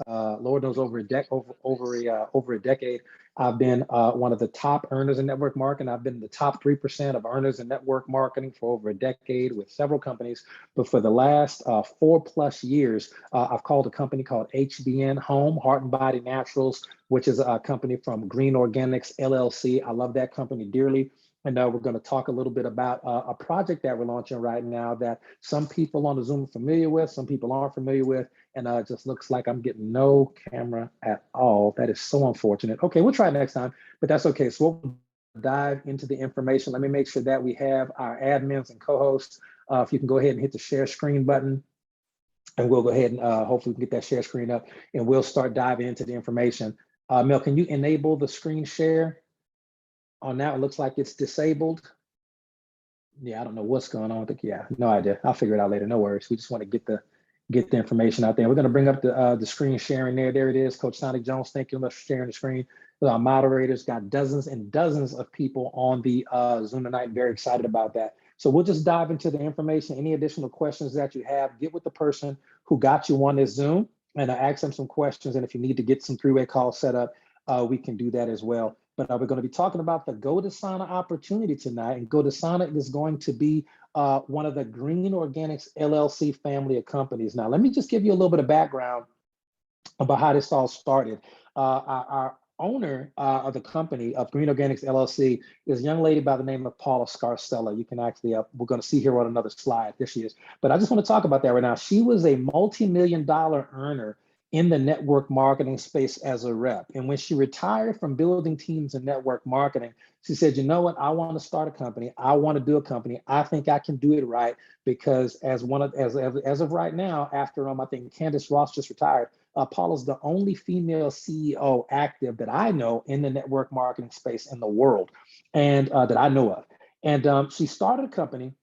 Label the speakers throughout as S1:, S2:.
S1: Lord knows, over a decade. I've been one of the top earners in network marketing. I've been in the top 3% of earners in network marketing for over a decade with several companies. But for the last 4+ years, I've called a company called HBN Home, Heart and Body Naturals, which is a company from Green Organics LLC. I love that company dearly. And we're going to talk a little bit about a project that we're launching right now that some people on the Zoom are familiar with, some people aren't familiar with, and it just looks like I'm getting no camera at all. That is so unfortunate. Okay, we'll try it next time, but that's okay. So we'll dive into the information. Let me make sure that we have our admins and co-hosts. If you can go ahead and hit the share screen button, and we'll go ahead and hopefully we can get that share screen up, and we'll start diving into the information. Mel, can you enable the screen share? On now, it looks like it's disabled. Yeah, I don't know what's going on. Yeah, no idea. I'll figure it out later. No worries. We just want to get the information out there. We're going to bring up the screen sharing there. There it is. Coach Sonic Jones, thank you so much for sharing the screen. Our moderators got dozens and dozens of people on the Zoom tonight. Very excited about that. So we'll just dive into the information. Any additional questions that you have, get with the person who got you on this Zoom and ask them some questions. And if you need to get some three-way calls set up, we can do that as well. But we're going to be talking about the goDesana opportunity tonight. And goDesana is going to be one of the Green Organics LLC family of companies. Now, let me just give you a little bit of background about how this all started. Our owner of the company of Green Organics LLC is a young lady by the name of Paula Scarcella. You can actually, we're going to see here on another slide. There she is. But I just want to talk about that right now. She was a multi-million-dollar earner in the network marketing space as a rep. And when she retired from building teams in network marketing, she said, you know what, I want to start a company. I want to do a company. I think I can do it right because as of right now, after I think Candace Ross just retired, Paula's the only female CEO active that I know in the network marketing space in the world and that I know of. And she started a company,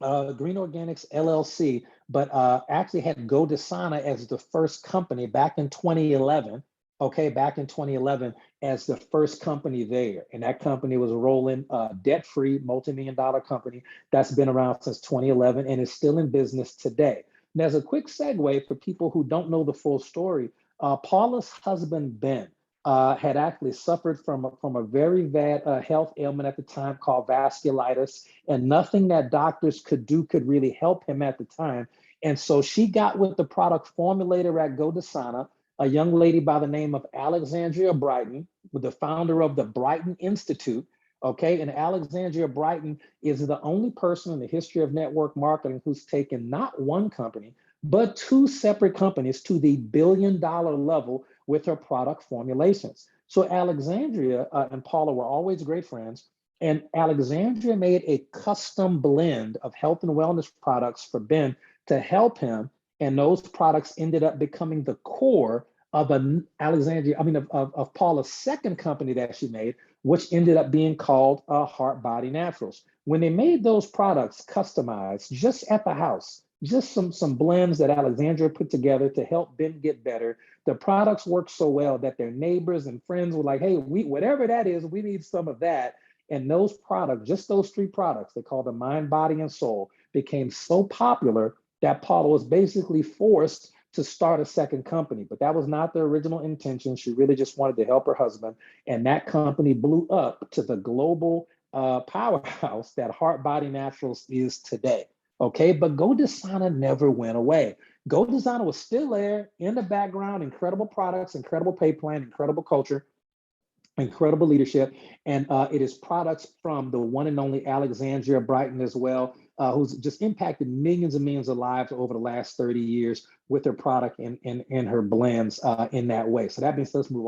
S1: Green Organics LLC, but actually had goDesana as the first company back in 2011. Okay, back in 2011 as the first company there. And that company was a rolling debt-free multi-million-dollar company that's been around since 2011 and is still in business today. And as a quick segue for people who don't know the full story, Paula's husband, Ben, had actually suffered from a very bad health ailment at the time called vasculitis, and nothing that doctors could do could really help him at the time. And so she got with the product formulator at goDesana, a young lady by the name of Alexandria Brighton, the founder of the Brighton Institute. Okay, and Alexandria Brighton is the only person in the history of network marketing who's taken not one company, but two separate companies to the billion-dollar level with her product formulations. So Alexandria and Paula were always great friends, and Alexandria made a custom blend of health and wellness products for Ben to help him, and those products ended up becoming the core of of Paula's second company that she made, which ended up being called Heart Body Naturals. When they made those products customized just at the house, just some blends that Alexandria put together to help Ben get better, the products worked so well that their neighbors and friends were like, hey, whatever that is, we need some of that. And those products, just those three products, they call them Mind, Body, and Soul, became so popular that Paula was basically forced to start a second company. But that was not the original intention. She really just wanted to help her husband. And that company blew up to the global powerhouse that Heart Body Naturals is today. Okay, but goDesana never went away. goDesana was still there in the background, incredible products, incredible pay plan, incredible culture, incredible leadership. And it is products from the one and only Alexandria Brighton as well, who's just impacted millions and millions of lives over the last 30 years with her product and her blends in that way. So that means let's move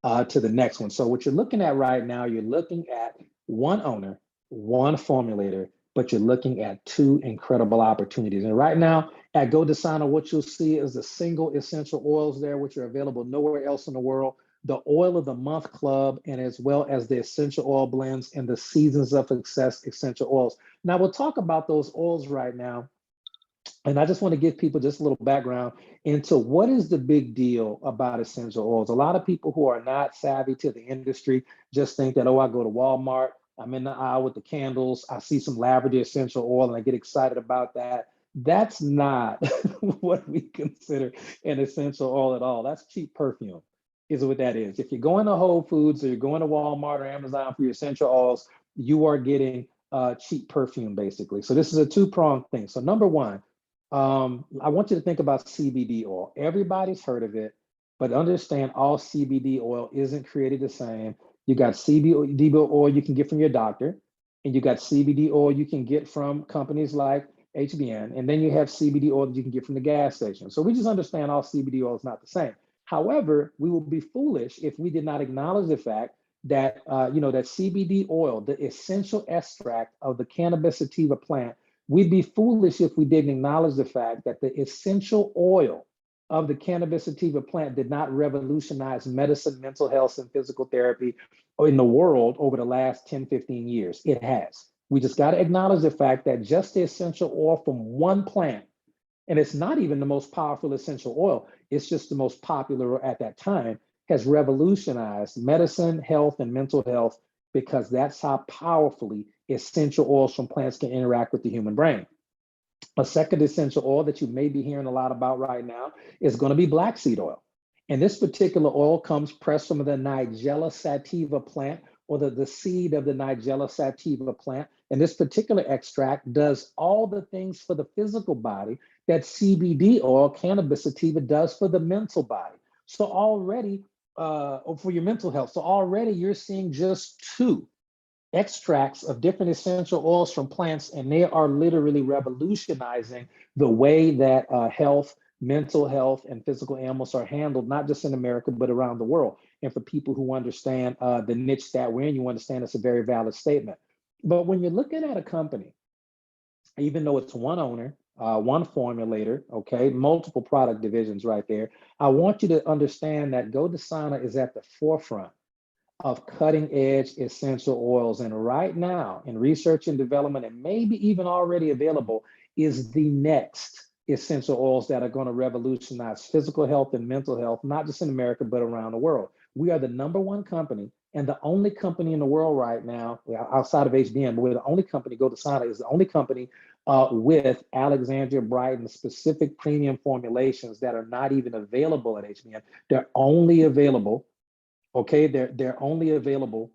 S1: on to the next one. So what you're looking at right now, you're looking at one owner, one formulator, but you're looking at two incredible opportunities. And right now at goDesana, what you'll see is the single essential oils there, which are available nowhere else in the world, the Oil of the Month Club, and as well as the essential oil blends and the Seasons of Success essential oils. Now we'll talk about those oils right now. And I just want to give people just a little background into what is the big deal about essential oils. A lot of people who are not savvy to the industry just think that, oh, I go to Walmart, I'm in the aisle with the candles, I see some lavender essential oil and I get excited about that. That's not what we consider an essential oil at all. That's cheap perfume, is what that is. If you're going to Whole Foods or you're going to Walmart or Amazon for your essential oils, you are getting cheap perfume, basically. So this is a two-pronged thing. So number one, I want you to think about CBD oil. Everybody's heard of it, but understand all CBD oil isn't created the same. You got CBD oil you can get from your doctor, and you got CBD oil you can get from companies like HBN, and then you have CBD oil that you can get from the gas station. So we just understand all CBD oil is not the same. However, we will be foolish if we did not acknowledge the fact that that CBD oil, the essential extract of the cannabis sativa plant, we'd be foolish if we didn't acknowledge the fact that the essential oil of the cannabis sativa plant did not revolutionize medicine, mental health, and physical therapy in the world over the last 10, 15 years. It has. We just got to acknowledge the fact that just the essential oil from one plant, and it's not even the most powerful essential oil, it's just the most popular at that time, has revolutionized medicine, health, and mental health because that's how powerfully essential oils from plants can interact with the human brain. A second essential oil that you may be hearing a lot about right now is going to be black seed oil. And this particular oil comes pressed from the Nigella sativa plant, or the seed of the Nigella sativa plant. And this particular extract does all the things for the physical body that CBD oil, cannabis sativa, does for the mental body. So already, for your mental health, so already you're seeing just two extracts of different essential oils from plants, and they are literally revolutionizing the way that health, mental health, and physical ailments are handled, not just in America, but around the world. And for people who understand the niche that we're in, you understand it's a very valid statement. But when you're looking at a company, even though it's one owner, one formulator, okay, multiple product divisions right there, I want you to understand that goDesana is at the forefront of cutting edge essential oils. And right now, in research and development, and maybe even already available, is the next essential oils that are going to revolutionize physical health and mental health, not just in America, but around the world. We are the number one company and the only company in the world right now, outside of HBN, but we're the only company, goDesana is the only company with Alexandria Brighton specific premium formulations that are not even available at HBN. They're only available, okay, they're only available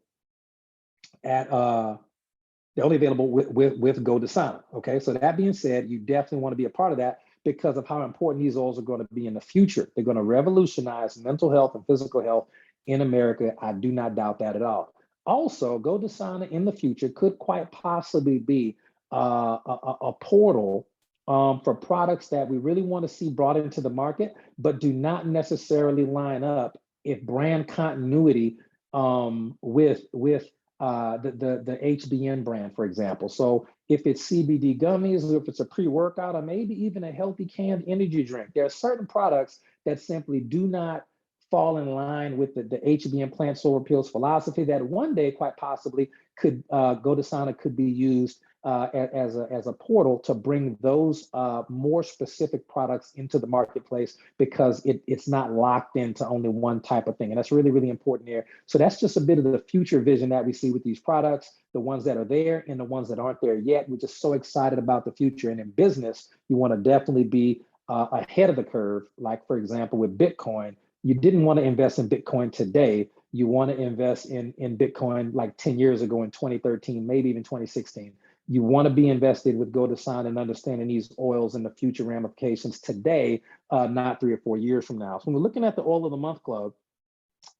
S1: at they're only available with goDesana. Okay, so that being said, you definitely want to be a part of that because of how important these oils are going to be in the future. They're going to revolutionize mental health and physical health in America. I do not doubt that at all. Also, goDesana in the future could quite possibly be a portal for products that we really want to see brought into the market, but do not necessarily line up if brand continuity with the HBN brand, for example. So if it's CBD gummies, or if it's a pre-workout, or maybe even a healthy canned energy drink, there are certain products that simply do not fall in line with the HBN plant solar pills philosophy that one day, quite possibly, could goDesana could be used as a portal to bring those more specific products into the marketplace because it's not locked into only one type of thing. And that's really, really important here. So that's just a bit of the future vision that we see with these products, the ones that are there and the ones that aren't there yet. We're just so excited about the future. And in business, you want to definitely be ahead of the curve. Like, for example, with Bitcoin, you didn't want to invest in Bitcoin today. You want to invest in Bitcoin like 10 years ago in 2013, maybe even 2016. You want to be invested with goDesana and understanding these oils and the future ramifications today, not 3 or 4 years from now. So when we're looking at the Oil of the Month Club,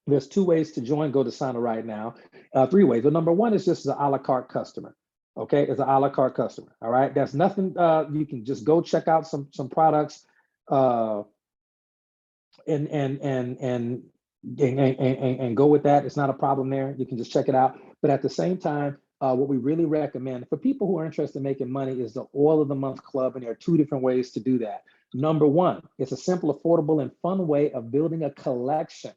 S1: there's 2 ways to join goDesana right now, 3 ways. The number one is just as an a la carte customer. Okay, as an a la carte customer. All right, that's nothing. You can just go check out some products and go with that. It's not a problem there. You can just check it out. But at the same time, what we really recommend for people who are interested in making money is the Oil of the Month Club, and there are 2 different ways to do that. Number one, it's a simple, affordable, and fun way of building a collection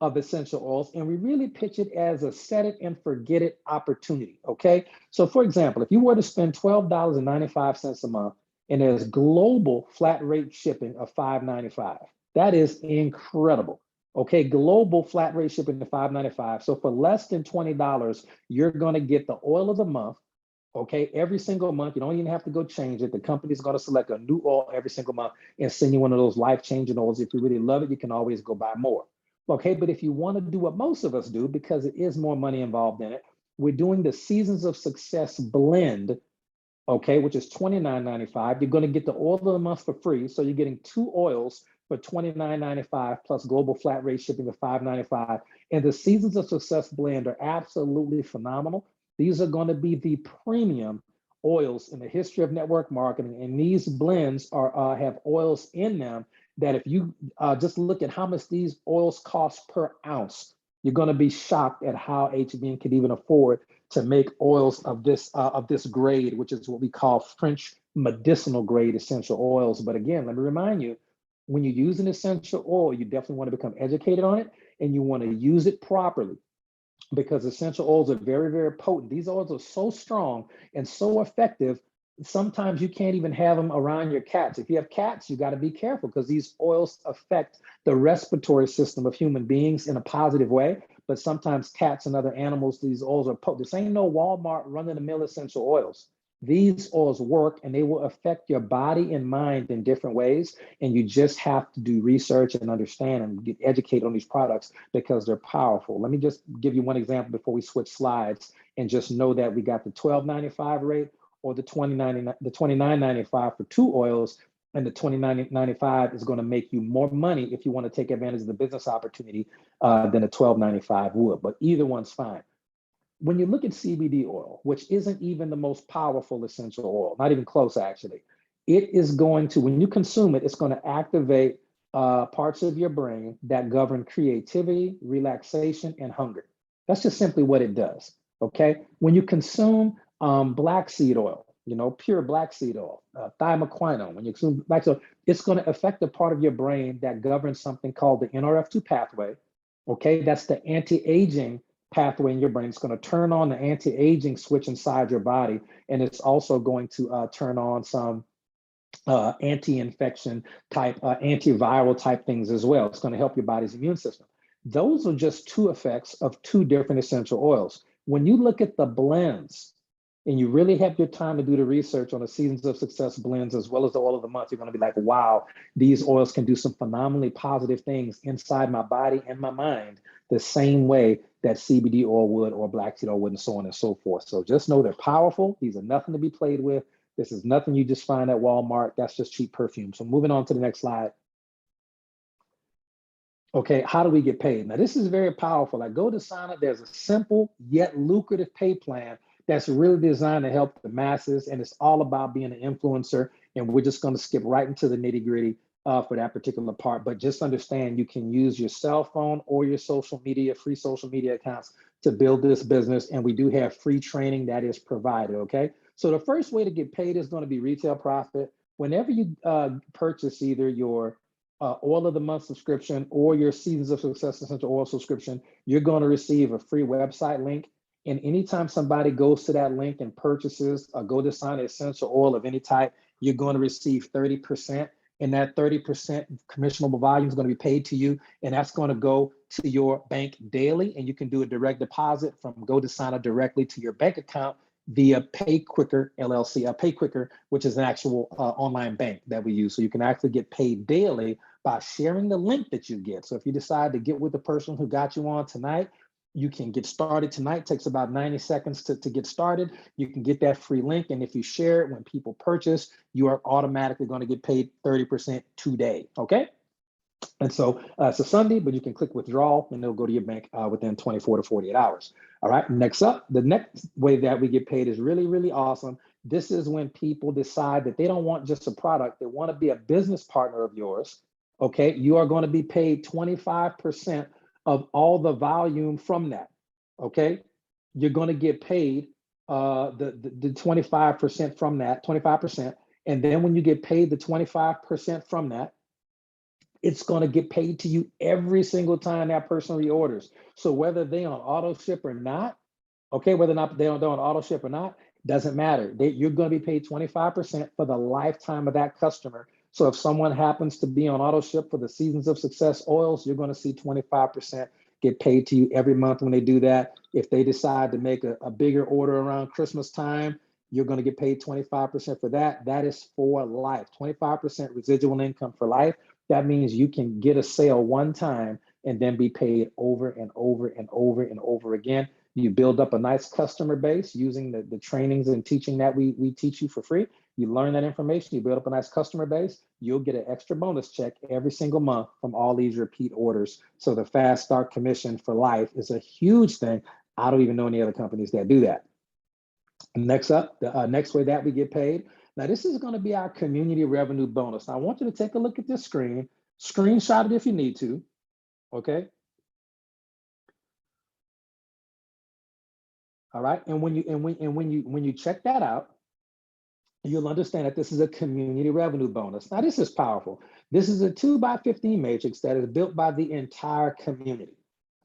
S1: of essential oils, and we really pitch it as a set it and forget it opportunity, okay? So for example, if you were to spend $12.95 a month, and there's global flat rate shipping of $5.95, that is incredible. Okay, global flat rate shipping to $5.95. So for less than $20, you're going to get the Oil of the Month, Okay, every single month. You don't even have to go change it. The company's going to select a new oil every single month and send you one of those life-changing oils. If you really love it, you can always go buy more. Okay, but if you want to do what most of us do, because it is more money involved in it, we're doing the Seasons of Success blend, okay, which is $29.95. You're going to get the oil of the month for free. So you're getting two oils for $29.95 plus global flat rate shipping of $5.95. And the Seasons of Success blend are absolutely phenomenal. These are going to be the premium oils in the history of network marketing. And these blends are have oils in them that if you just look at how much these oils cost per ounce, you're going to be shocked at how HBN could even afford to make oils of this grade, which is what we call French medicinal grade essential oils. But again, let me remind you, when you use an essential oil, you definitely want to become educated on it and you want to use it properly, because essential oils are very, very potent. These oils are so strong and so effective. Sometimes you can't even have them around your cats. If you have cats, you got to be careful because these oils affect the respiratory system of human beings in a positive way. But sometimes cats and other animals, these oils are potent. This ain't no Walmart run-of-the-mill essential oils. These oils work and they will affect your body and mind in different ways. And you just have to do research and understand and get educated on these products because they're powerful. Let me just give you one example before we switch slides, and just know that we got the $12.95 rate or the $29.95 for two oils. And the $29.95 is going to make you more money if you want to take advantage of the business opportunity than a $12.95 would. But either one's fine. When you look at CBD oil, which isn't even the most powerful essential oil, not even close actually, it is going to, when you consume it, it's going to activate parts of your brain that govern creativity, relaxation, and hunger. That's just simply what it does. Okay. When you consume black seed oil, pure black seed oil, thymoquinone, when you consume black seed oil, it's going to affect the part of your brain that governs something called the NRF2 pathway. Okay. That's the anti-aging pathway in your brain. It's going to turn on the anti-aging switch inside your body, and it's also going to turn on some anti-infection type, antiviral type things as well. It's going to help your body's immune system. Those are just two effects of two different essential oils. When you look at the blends, and you really have your time to do the research on the Seasons of Success blends as well as the oil of the month, you're going to be like, wow, these oils can do some phenomenally positive things inside my body and my mind, the same way that CBD oil would or black seed oil would, and so on and so forth. So just know they're powerful. These are nothing to be played with. This is nothing you just find at Walmart. That's just cheap perfume. So moving on to the next slide. Okay, how do we get paid? Now, this is very powerful. Like goDesana, there's a simple yet lucrative pay plan that's really designed to help the masses, and it's all about being an influencer. And we're just going to skip right into the nitty gritty for that particular part. But just understand you can use your cell phone or your social media, free social media accounts to build this business. And we do have free training that is provided. Okay, so the first way to get paid is going to be retail profit. Whenever you purchase either your oil of the month subscription or your Seasons of Success essential oil subscription, you're going to receive a free website link. And anytime somebody goes to that link and purchases a goDesana essential oil of any type, you're going to receive 30%. And that 30% commissionable volume is going to be paid to you. And that's going to go to your bank daily. And you can do a direct deposit from goDesana directly to your bank account via PayQuicker LLC, PayQuicker, which is an actual online bank that we use. So you can actually get paid daily by sharing the link that you get. So if you decide to get with the person who got you on tonight, you can get started tonight. It takes about 90 seconds to get started. You can get that free link. And if you share it when people purchase, you are automatically going to get paid 30% today. Okay. And so it's a Sunday, but you can click withdrawal and it'll go to your bank within 24 to 48 hours. All right. Next up, the next way that we get paid is really, really awesome. This is when people decide that they don't want just a product, they want to be a business partner of yours. Okay. You are going to be paid 25% of all the volume from that. Okay. You're going to get paid the 25% from that, 25%. And then when you get paid the 25% from that, it's going to get paid to you every single time that person reorders. So whether they on auto ship or not, okay, whether or not they're on auto ship or not, doesn't matter. You're going to be paid 25% for the lifetime of that customer. So if someone happens to be on auto ship for the Seasons of Success oils, you're going to see 25% get paid to you every month when they do that. If they decide to make a bigger order around Christmas time, you're going to get paid 25% for that. That is for life, 25% residual income for life. That means you can get a sale one time and then be paid over and over and over and over again. You build up a nice customer base using the trainings and teaching that we teach you for free. You learn that information, you build up a nice customer base, you'll get an extra bonus check every single month from all these repeat orders. So the fast start commission for life is a huge thing. I don't even know any other companies that do that. Next up, the next way that we get paid. Now, this is going to be our community revenue bonus. Now, I want you to take a look at this screen, screenshot it if you need to, okay? All right, and when you check that out, you'll understand that this is a community revenue bonus. Now, this is powerful. This is a 2x15 matrix that is built by the entire community.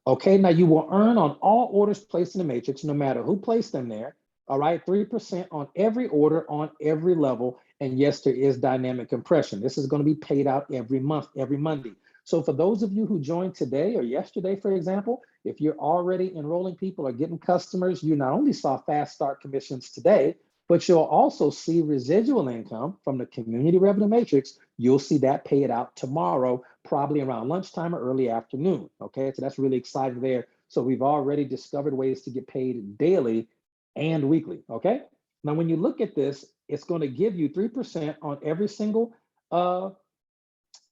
S1: Okay, now you will earn on all orders placed in the matrix, no matter who placed them there. All right, 3% on every order on every level. And yes, there is dynamic compression. This is going to be paid out every month, every Monday. So for those of you who joined today or yesterday, for example, if you're already enrolling people or getting customers, you not only saw fast start commissions today, but you'll also see residual income from the community revenue matrix. You'll see that paid out tomorrow, probably around lunchtime or early afternoon. Okay, so that's really exciting there. So we've already discovered ways to get paid daily and weekly. Okay, now when you look at this, it's going to give you 3% on every single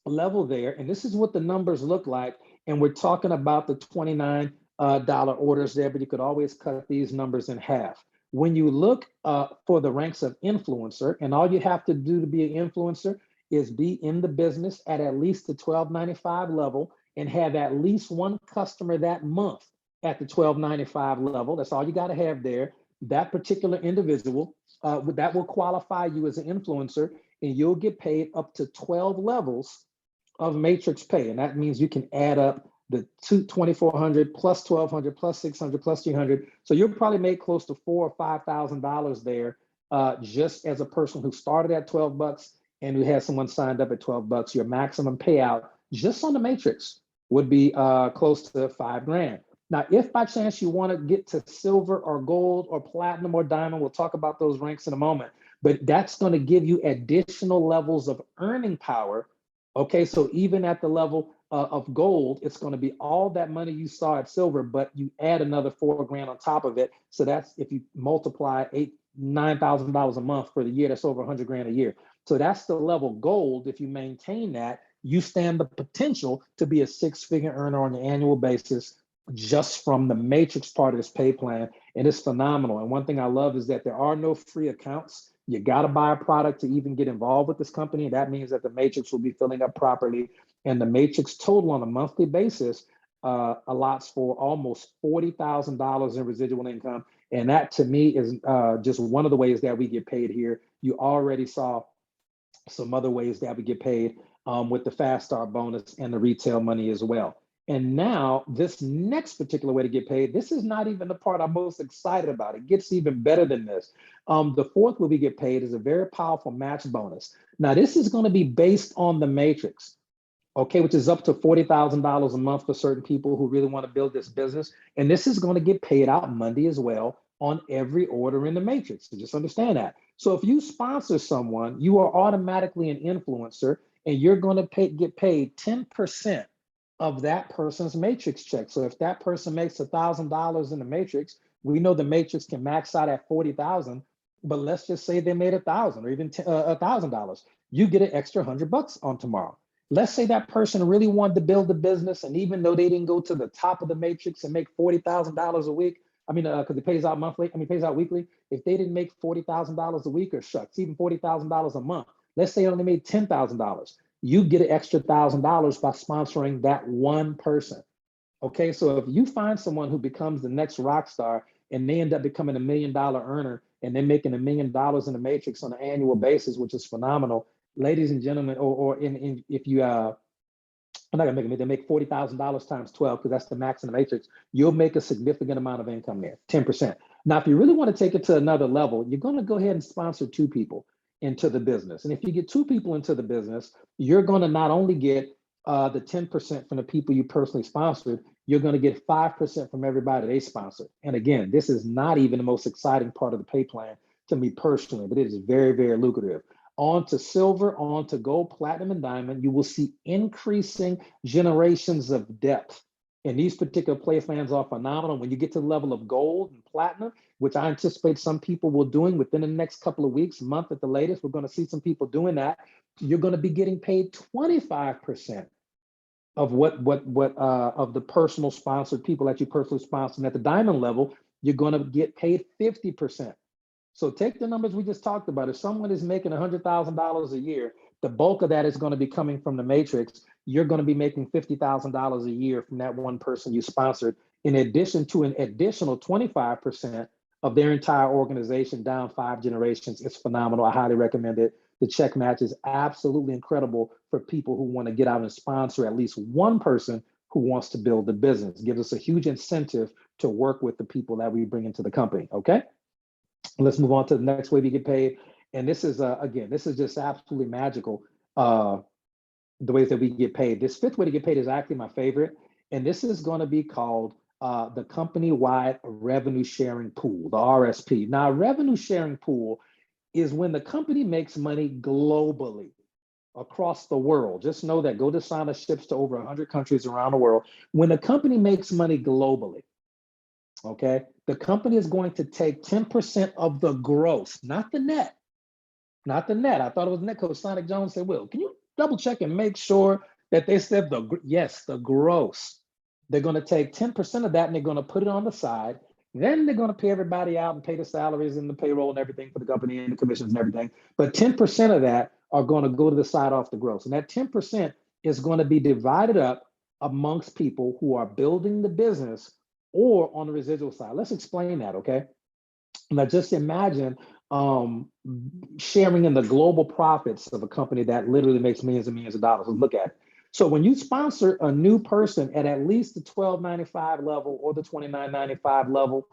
S1: level there. And this is what the numbers look like. And we're talking about the $29 orders there, but you could always cut these numbers in half. When you look for the ranks of influencer, and all you have to do to be an influencer is be in the business at least the $12.95 level and have at least one customer that month at the $12.95 level. That's all you got to have there. That particular individual, that will qualify you as an influencer, and you'll get paid up to 12 levels of matrix pay. And that means you can add up the 2,400 plus 1,200 plus 600 plus 300. So you'll probably make close to $4,000 or $5,000 there, just as a person who started at 12 bucks and who has someone signed up at 12 bucks. Your maximum payout just on the matrix would be close to $5,000. Now, if by chance you want to get to silver or gold or platinum or diamond, we'll talk about those ranks in a moment, but that's going to give you additional levels of earning power. Okay, so even at the level of gold, it's going to be all that money you saw at silver, but you add another $4,000 on top of it. So that's, if you multiply $9,000 a month for the year, that's over $100,000 a year. So that's the level gold. If you maintain that, you stand the potential to be a six-figure earner on an annual basis just from the matrix part of this pay plan. And it's phenomenal. And one thing I love is that there are no free accounts. You got to buy a product to even get involved with this company. That means that the matrix will be filling up properly. And the matrix total on a monthly basis allots for almost $40,000 in residual income. And that to me is just one of the ways that we get paid here. You already saw some other ways that we get paid with the fast start bonus and the retail money as well. And now this next particular way to get paid, this is not even the part I'm most excited about. It gets even better than this. The fourth way we get paid is a very powerful match bonus. Now this is going to be based on the matrix, okay, which is up to $40,000 a month for certain people who really want to build this business. And this is going to get paid out Monday as well on every order in the matrix. So just understand that. So if you sponsor someone, you are automatically an influencer, and you're going to get paid 10% of that person's matrix check. So if that person makes $1,000 in the matrix, we know the matrix can max out at 40,000, but let's just say they made 1,000 or even $1,000. You get an extra $100 on tomorrow. Let's say that person really wanted to build a business, and even though they didn't go to the top of the matrix and make $40,000 a week, because it pays out monthly, pays out weekly. If they didn't make $40,000 a week, or shucks, even $40,000 a month, let's say they only made $10,000. You get an extra $1,000 by sponsoring that one person. Okay, so if you find someone who becomes the next rock star and they end up becoming $1 million earner and they're making $1 million in the matrix on an annual basis, which is phenomenal, ladies and gentlemen, if you I'm not gonna make them, they make $40,000 times 12 because that's the max in the matrix. You'll make a significant amount of income there, 10%. Now, if you really want to take it to another level, you're going to go ahead and sponsor two people into the business. And if you get two people into the business, you're going to not only get the 10% from the people you personally sponsored, you're going to get 5% from everybody they sponsored. And again, this is not even the most exciting part of the pay plan. to me personally, but it is very, very lucrative. On to silver, on to gold, platinum, and diamond, you will see increasing generations of depth. And these particular play plans are phenomenal. When you get to the level of gold and platinum, which I anticipate some people will doing within the next couple of weeks, month at the latest, we're going to see some people doing that. You're going to be getting paid 25% of what of the personal sponsored people that you personally sponsor. And at the diamond level, you're going to get paid 50%. So take the numbers we just talked about. If someone is making $100,000 a year, the bulk of that is going to be coming from the matrix. You're going to be making $50,000 a year from that one person you sponsored, in addition to an additional 25% of their entire organization down 5 generations. It's phenomenal. I highly recommend it. The check match is absolutely incredible for people who want to get out and sponsor at least one person who wants to build the business. It gives us a huge incentive to work with the people that we bring into the company. Okay. Let's move on to the next way we get paid. And this is, again, this is just absolutely magical, the ways that we get paid. This fifth way to get paid is actually my favorite. And this is going to be called the company-wide revenue sharing pool, the RSP. Now, revenue sharing pool is when the company makes money globally across the world. Just know that goDesana ships to over 100 countries around the world. When a company makes money globally, okay, the company is going to take 10% of the gross, not the net, not the net. I thought it was net. Coach Sonic Jones said, Will, can you double check and make sure that they said yes, the gross. They're going to take 10% of that and they're going to put it on the side. Then they're going to pay everybody out and pay the salaries and the payroll and everything for the company and the commissions and everything. But 10% of that are going to go to the side off the gross. And that 10% is going to be divided up amongst people who are building the business or on the residual side. Let's explain that, okay? Now just imagine sharing in the global profits of a company that literally makes millions and millions of dollars. Look at it. So when you sponsor a new person at least the $12.95 level or the $29.95 level,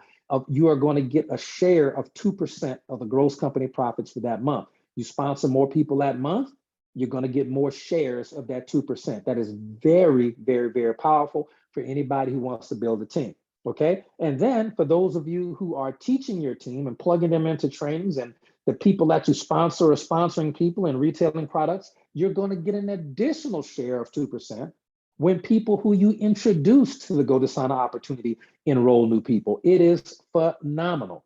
S1: you are going to get a share of 2% of the gross company profits for that month. You sponsor more people that month, you're going to get more shares of that 2%. That is very, very, very powerful for anybody who wants to build a team. Okay. And then for those of you who are teaching your team and plugging them into trainings, and the people that you sponsor are sponsoring people and retailing products, you're going to get an additional share of 2% when people who you introduce to the goDesana opportunity enroll new people. It is phenomenal.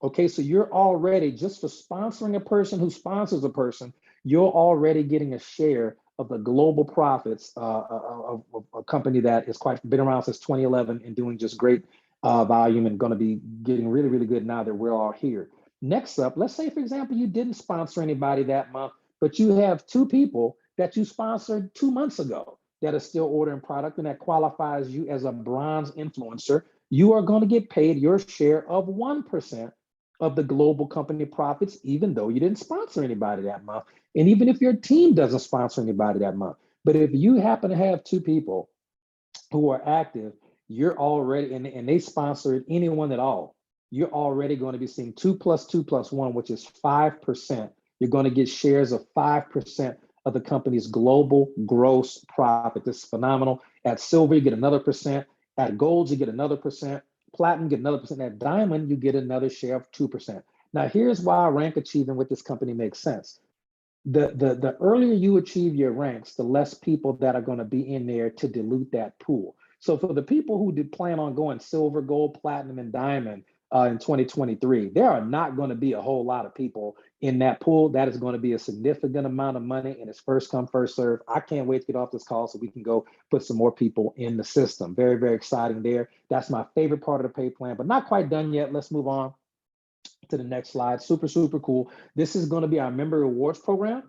S1: Okay, so you're already, just for sponsoring a person who sponsors a person, you're already getting a share of the global profits of a company that has been around since 2011 and doing just great volume and going to be getting really, really good now that we're all here. Next up, let's say, for example, you didn't sponsor anybody that month, but you have 2 people that you sponsored 2 months ago that are still ordering product and that qualifies you as a bronze influencer. You are going to get paid your share of 1% of the global company profits, even though you didn't sponsor anybody that month. And even if your team doesn't sponsor anybody that month. But if you happen to have 2 people who are active, you're already, and they sponsored anyone at all, you're already going to be seeing 2 plus 2 plus 1, which is 5%. You're going to get shares of 5% of the company's global gross profit. This is phenomenal. At silver, you get another percent. At gold, you get another percent. Platinum, get another percent. At diamond, you get another share of 2%. Now, here's why rank achieving with this company makes sense. The earlier you achieve your ranks, the less people that are going to be in there to dilute that pool. So for the people who did plan on going silver, gold, platinum, and diamond in 2023, there are not going to be a whole lot of people in that pool. That is going to be a significant amount of money, and it's first come, first serve. I can't wait to get off this call so we can go put some more people in the system. Very, very exciting there. That's my favorite part of the pay plan, but not quite done yet. Let's move on to the next slide. Super, super cool. This is going to be our member rewards program.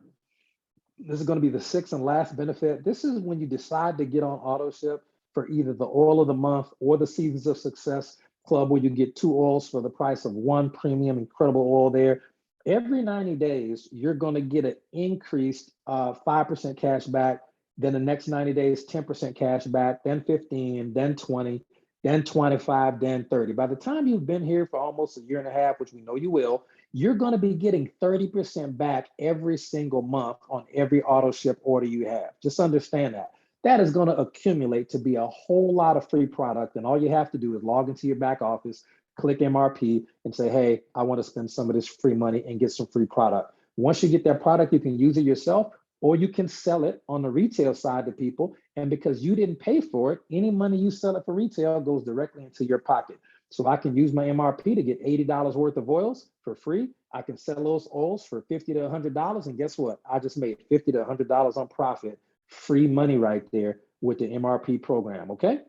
S1: This is going to be the 6th and last benefit. This is when you decide to get on auto ship for either the oil of the month or the Seasons of Success Club, where you get 2 oils for the price of 1 premium incredible oil there. Every 90 days, you're going to get an increased 5% cash back. Then the next 90 days, 10% cash back, then 15, then 20, then 25, then 30. By the time you've been here for almost a year and a half, which we know you will, you're going to be getting 30% back every single month on every auto ship order you have. Just understand that. That is going to accumulate to be a whole lot of free product. And all you have to do is log into your back office, click MRP and say, hey, I want to spend some of this free money and get some free product. Once you get that product, you can use it yourself, or you can sell it on the retail side to people. And because you didn't pay for it, any money you sell it for retail goes directly into your pocket. So I can use my MRP to get $80 worth of oils for free. I can sell those oils for $50 to $100. And guess what? I just made $50 to $100 on profit. Free money right there with the MRP program, okay?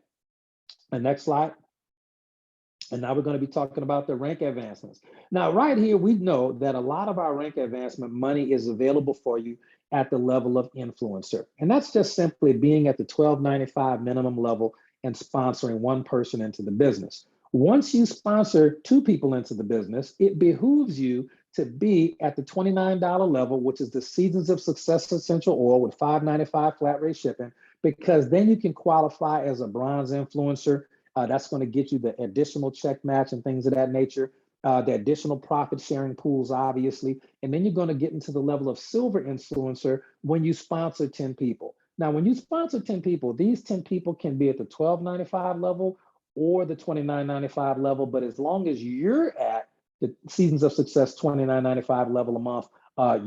S1: And next slide. And now we're going to be talking about the rank advancements. Now, right here, we know that a lot of our rank advancement money is available for you at the level of influencer. And that's just simply being at the $12.95 minimum level and sponsoring one person into the business. Once you sponsor two people into the business, it behooves you to be at the $29 level, which is the Seasons of Success Essential Oil with $5.95 flat rate shipping, because then you can qualify as a bronze influencer. That's going to get you the additional check match and things of that nature, the additional profit sharing pools, obviously. And then you're going to get into the level of silver influencer when you sponsor 10 people. Now, when you sponsor 10 people, these 10 people can be at the $12.95 level or the $29.95 level. But as long as you're at the Seasons of Success $29.95 level a month,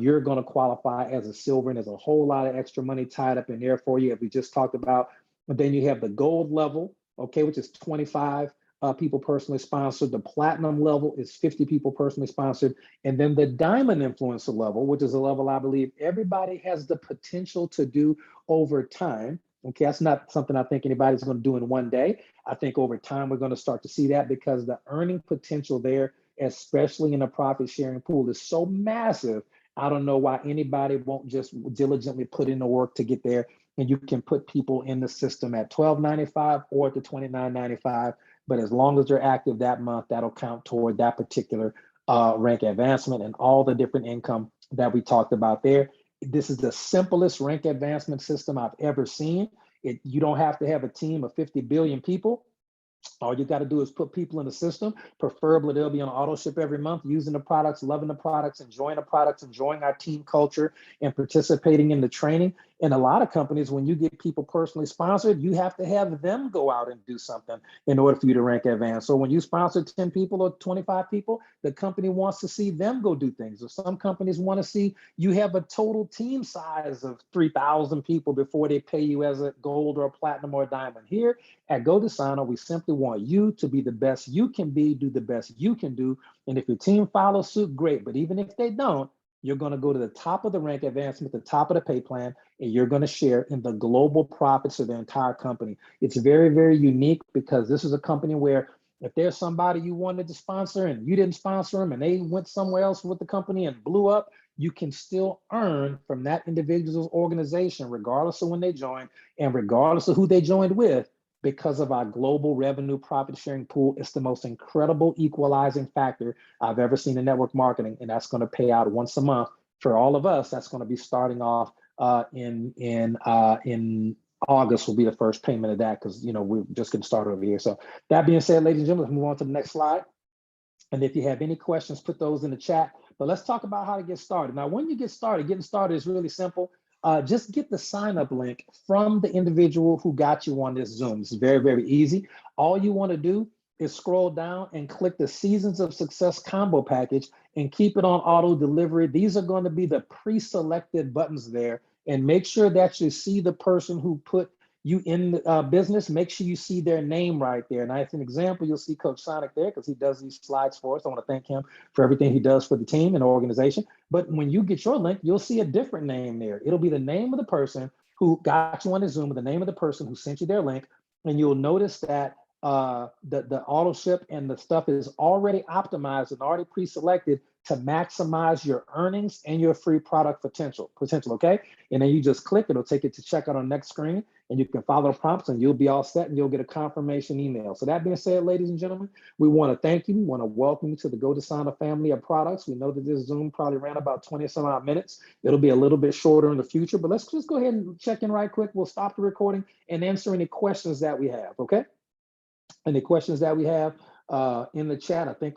S1: you're going to qualify as a silver. And there's a whole lot of extra money tied up in there for you, as we just talked about. And then you have the gold level, okay, which is 25 people personally sponsored. The platinum level is 50 people personally sponsored. And then the diamond influencer level, which is a level I believe everybody has the potential to do over time. Okay, that's not something I think anybody's going to do in one day. I think over time we're going to start to see that, because the earning potential there, especially in a profit sharing pool, is so massive. I don't know why anybody won't just diligently put in the work to get there. And you can put people in the system at $12.95 or at the $29.95. But as long as they're active that month, that'll count toward that particular rank advancement and all the different income that we talked about there. This is the simplest rank advancement system I've ever seen. You don't have to have a team of 50 billion people. All you got to do is put people in the system. Preferably, they'll be on auto ship every month, using the products, loving the products, enjoying the products, enjoying our team culture, and participating in the training. In a lot of companies, when you get people personally sponsored, you have to have them go out and do something in order for you to rank advance. So when you sponsor 10 people or 25 people, the company wants to see them go do things. Or some companies want to see you have a total team size of 3,000 people before they pay you as a gold or a platinum or a diamond. Here at goDesana, we simply want you to be the best you can be, do the best you can do. And if your team follows suit, great. But even if they don't, you're going to go to the top of the rank advancement, the top of the pay plan, and you're going to share in the global profits of the entire company. It's very, very unique, because this is a company where if there's somebody you wanted to sponsor and you didn't sponsor them and they went somewhere else with the company and blew up, you can still earn from that individual's organization, regardless of when they joined and regardless of who they joined with. Because of our global revenue profit sharing pool, it's the most incredible equalizing factor I've ever seen in network marketing. And that's going to pay out once a month for all of us. That's going to be starting off in August will be the first payment of that, because we're just getting started over here. So that being said, ladies and gentlemen, let's move on to the next slide. And if you have any questions, put those in the chat. But let's talk about how to get started. Now, when you get started, getting started is really simple. Just get the sign-up link from the individual who got you on this Zoom. It's very, very easy. All you want to do is scroll down and click the Seasons of Success combo package and keep it on auto delivery. These are going to be the pre-selected buttons there. And make sure that you see the person who put you in the business. Make sure you see their name right there. And as an example, you'll see Coach Sonic there, because he does these slides for us. I want to thank him for everything he does for the team and the organization. But when you get your link, you'll see a different name there. It'll be the name of the person who got you on the Zoom, with the name of the person who sent you their link. And you'll notice that the auto ship and the stuff is already optimized and already pre-selected to maximize your earnings and your free product potential, okay? And then you just click, it'll take it to checkout on the next screen, and you can follow the prompts and you'll be all set and you'll get a confirmation email. So that being said, ladies and gentlemen, we want to thank you. We want to welcome you to the goDesana family of products. We know that this Zoom probably ran about 20 some odd minutes. It'll be a little bit shorter in the future, but let's just go ahead and check in right quick. We'll stop the recording and answer any questions that we have, okay? Any questions that we have in the chat. I think